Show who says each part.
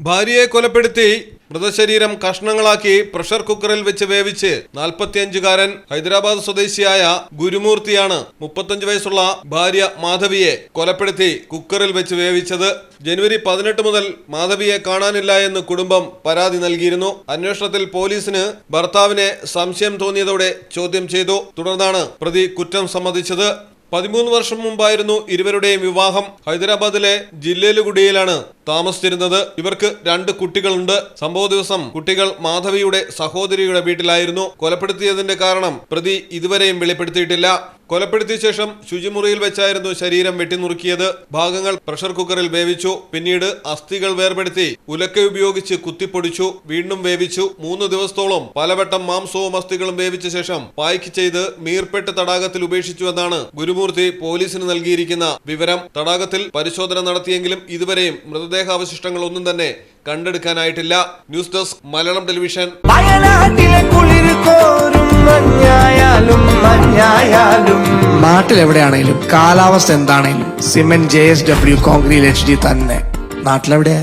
Speaker 1: ഭാര്യയെ കൊലപ്പെടുത്തി മൃതശരീരം കഷ്ണങ്ങളാക്കി പ്രഷർ കുക്കറിൽ വെച്ച് വേവിച്ച് 45-കാരൻ ഹൈദരാബാദ് സ്വദേശിയായ ഗുരുമൂർത്തിയാണ് 35 വയസ്സുള്ള ഭാര്യ മാധവിയെ കൊലപ്പെടുത്തി കുക്കറിൽ വെച്ച് വേവിച്ചത്. ജനുവരി 18 മുതൽ മാധവിയെ കാണാനില്ല എന്ന് കുടുംബം പരാതി നൽകിയിരുന്നു. അന്വേഷണത്തിൽ പോലീസിന് ഭർത്താവിനെ സംശയം തോന്നിയതോടെ ചോദ്യം ചെയ്തു. തുടർന്നാണ് പ്രതി കുറ്റം സമ്മതിച്ചത്. 13 വർഷം മുമ്പായിരുന്നു ഇരുവരുടെയും വിവാഹം. ഹൈദരാബാദിലെ ജില്ലേലുഗുഡിയിലാണ് താമസിച്ചിരുന്നത്. ഇവർക്ക് 2 കുട്ടികളുണ്ട്. സംഭവ ദിവസം കുട്ടികൾ മാധവിയുടെ സഹോദരിയുടെ വീട്ടിലായിരുന്നു. കൊലപ്പെടുത്തിയതിന്റെ കാരണം പ്രതി ഇതുവരെയും വെളിപ്പെടുത്തിയിട്ടില്ല. കൊലപ്പെടുത്തിയ ശേഷം ശുചിമുറിയിൽ വെച്ചായിരുന്നു ശരീരം വെട്ടിനുറുക്കിയത്. ഭാഗങ്ങൾ പ്രഷർ കുക്കറിൽ വേവിച്ചു. പിന്നീട് അസ്ഥികൾ വേർപെടുത്തി ഉലക്ക ഉപയോഗിച്ച് കുത്തിപ്പൊടിച്ചു. വീണ്ടും വേവിച്ചു. 3 ദിവസത്തോളം പലവട്ടം മാംസവും അസ്ഥികളും വേവിച്ച ശേഷം പായ്ക്ക് ചെയ്ത് മീർപെട്ട് തടാകത്തിൽ ഉപേക്ഷിച്ചുവെന്നാണ് ഗുരുമൂർത്തി പോലീസിന് നൽകിയിരിക്കുന്ന വിവരം. തടാകത്തിൽ പരിശോധന നടത്തിയെങ്കിലും ഇതുവരെയും മൃതദേഹാവശിഷ്ടങ്ങൾ ഒന്നും തന്നെ കണ്ടെടുക്കാനായിട്ടില്ല. News desk Malayalam television.
Speaker 2: നാട്ടിലെവിടെയാണേലും കാലാവസ്ഥ എന്താണേലും സിമെന്റ് JSW കോൺക്രീറ്റ് HD തന്നെ. നാട്ടിലെവിടെയാ?